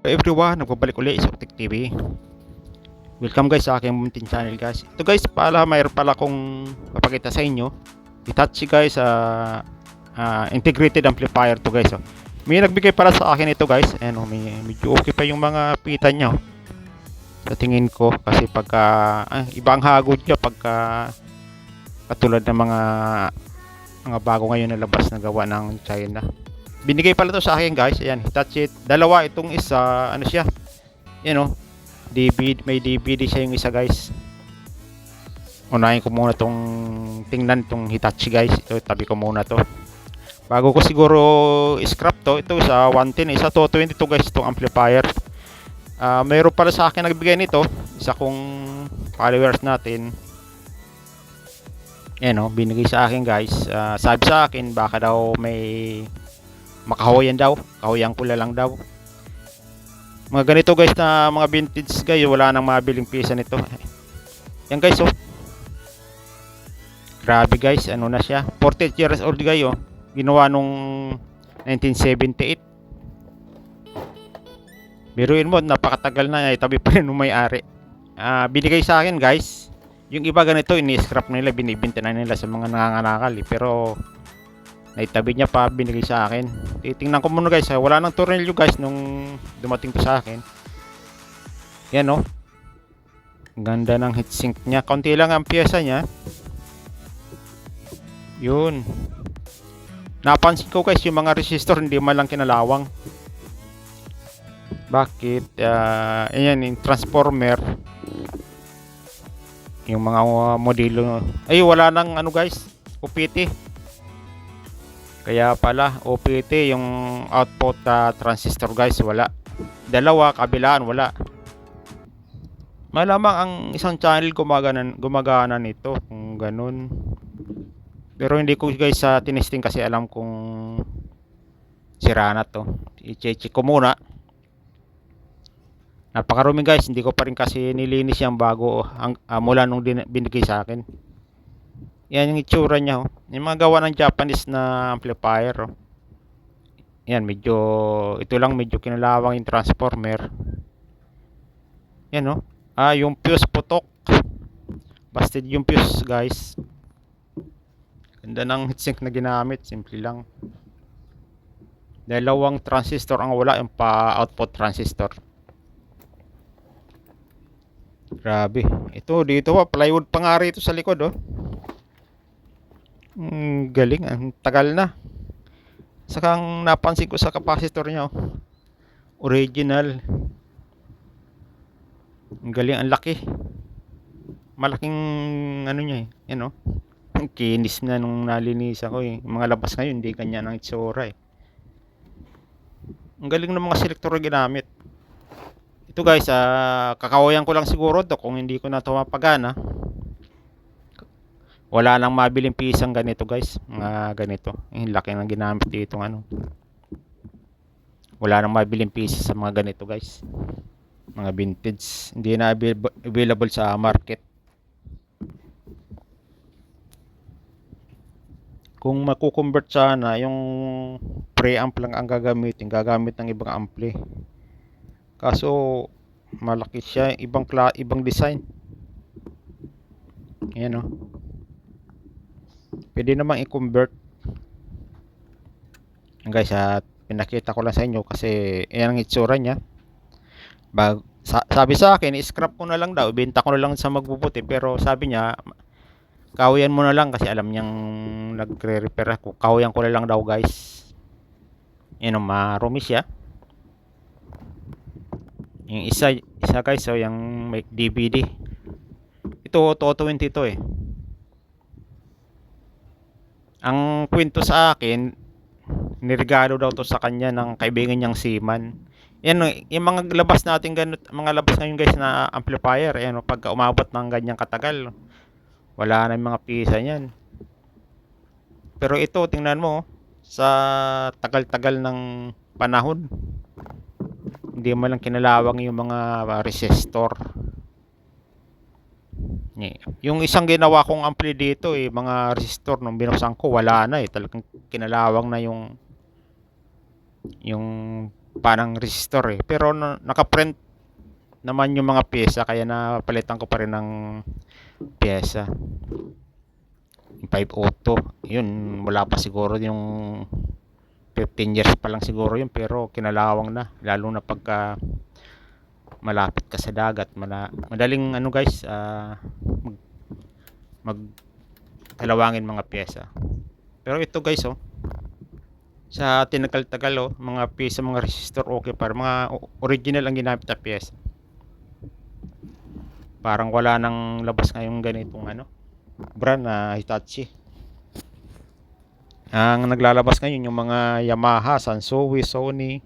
Hello everyone, nagbabalik ulit sa Octic TV. Welcome guys sa aking muntin channel guys. Ito guys, mayroon pala kong papakita sa inyo. Hitachi guys, integrated amplifier to guys. May nagbigay pala sa akin ito guys. Ayan, medyo okay pa yung mga pita niya. Sa tingin ko kasi pagka ibang hagod niya pagka katulad ng mga bago ngayon na labas na gawa ng China. Binigay pala to sa akin guys. Ayan, Hitachi. Dalawa itong isa, ano siya? DVD, may DVD siya yung isa guys. Unahin ko muna tong tingnan tong Hitachi guys. Ito, tabi ko muna to. Bago ko siguro scrap to, ito sa 110, isa to 22 guys itong amplifier. Mayroon pala sa akin nagbigay nito, isa kong followers natin. Ayan binigay sa akin guys. Sabi sa akin baka daw may makahoyan daw, kahoyang pula lang daw. Mga ganito guys na mga vintage guys, wala nang mabiling pisa nito. Yan guys grabe guys, ano na siya, 48 years old guys ginawa nung 1978. Biruin mo, napakatagal na, tabi pa rin nung may-ari. Binigay sa akin guys. Yung iba ganito, ini-scrap nila, binibenta na nila sa mga nangangalakal pero naitabi niya pa, binigay sa akin. Titingnan ko muna guys, wala nang tornilyo guys nung dumating to sa akin. Yan ganda ng heatsink niya, konti lang ang pyesa niya. Yun, napansin ko guys, yung mga resistor hindi man lang kinalawang. Bakit? Ayan, yung transformer, yung mga modelo ay wala nang ano guys, OPT. Kaya pala OPT yung output transistor guys, wala. Dalawa kabilaan wala. Malamang ang isang channel gumagana nito kung ganun. Pero hindi ko guys tinesting kasi alam kung sira na to. I-check ko muna. Napakarumi guys, hindi ko pa rin kasi nilinis yung bago mula nung binigay sa akin. Yan yung itsura niya yung mga gawa ng Japanese na amplifier yan, medyo ito lang medyo kinalawang yung transformer. Yan yung fuse putok, busted yung fuse guys. Ganda ng heatsink na ginamit, simple lang. Dalawang transistor ang wala, yung pa output transistor. Grabe. Ito dito plywood pa nga rito sa likod galing, ang tagal na. Saka ang napansin ko sa capacitor niya original. Ang galing, ang laki. Malaking ano niya yan ang kinis na nung nalinis ako Yung mga labas ngayon hindi kanya ng itsura Ang galing ng mga selector na ginamit. Ito guys, kakawayan ko lang siguro to kung hindi ko na ito mapagana. Wala nang mabiling pisang ganito guys, mga ganito. Yung laki ng ginamit dito wala nang mabiling pisa sa mga ganito guys, mga vintage, hindi na available sa market. Kung makukonvert sana, yung preamp lang ang gagamit ng ibang ampli. Kaso malaki siya, ibang design. Ayan pwede namang i-convert guys. Pinakita ko lang sa inyo kasi yan ang itsura niya. Sabi sa akin, scrap ko na lang daw, ibenta ko na lang sa magbubuti, pero sabi niya kawayan mo na lang kasi alam niyang nagre-repair ako. Kawayan ko na lang daw guys. Yan marumi siya. Yung isa guys yung may DVD. Ito 20 to Ang kwento sa akin, niregalo daw to sa kanya ng kaibigan niyang seaman. Yan yung mga labas natin mga labas ngayon guys na amplifier, ayan pagka umabot ng ganyang katagal, wala na yung mga pisa niyan. Pero ito, tingnan mo sa tagal-tagal ng panahon, hindi mo lang kinalawang yung mga resistor. Yung isang ginawa kong ampli dito mga resistor nung binuksan ko wala na talagang kinalawang na yung parang resistor eh. Pero naka-print naman yung mga pyesa kaya napalitan ko pa rin ng pyesa. Yung 502, yun wala pa siguro yung 15 years pa lang siguro yun pero kinalawang na lalo na pagka malapit ka sa dagat. Madaling ano guys, mag kalawangin mga pyesa. Pero ito guys oh, sa tinagal-tagal oh, mga pyesa, mga resistor okay para mga original ang ginamit na pyesa. Parang wala nang labas ngayong ganitong ano brand na Hitachi. Ang naglalabas ngayon yung mga Yamaha, Sansui, Sony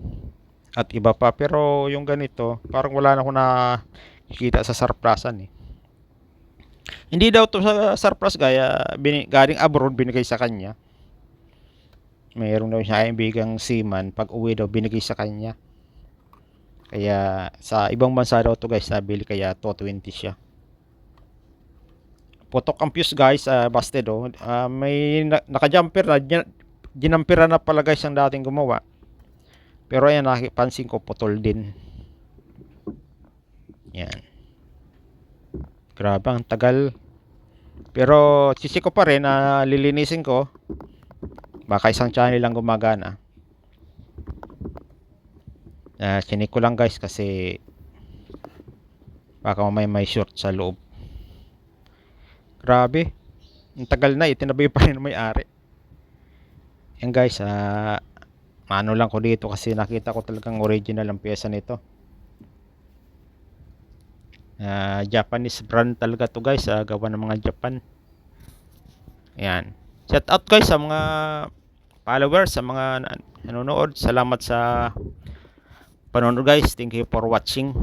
at iba pa, pero yung ganito parang wala na ako nakikita sa surplusan eh. Hindi daw to sa surplus gaya galing abroad binigay sa kanya. Mayroon daw siya kaibigang seaman, pag uwi daw binigay sa kanya. Kaya sa ibang bansa daw to guys nabili kaya 220 siya. Putok ang fuse guys, busted oh. May naka-jumper na, ginampera na pala guys ang dating gumawa. Pero ayan nakipansin ko putol din. Yan. Grabe ang tagal. Pero sisi ko pa rin na lilinisin ko. Baka isang channel lang gumagana. Chinik ko lang guys kasi baka may short sa loob. Grabe. Ang tagal na itinabi pa rin ng may-ari. Yan guys, ano lang ko dito kasi nakita ko talagang original ang pyesa nito. Japanese brand talaga to guys, gawa ng mga Japan. Ayan. Shout out guys sa mga followers, sa mga nanonood. Salamat sa panonood guys. Thank you for watching.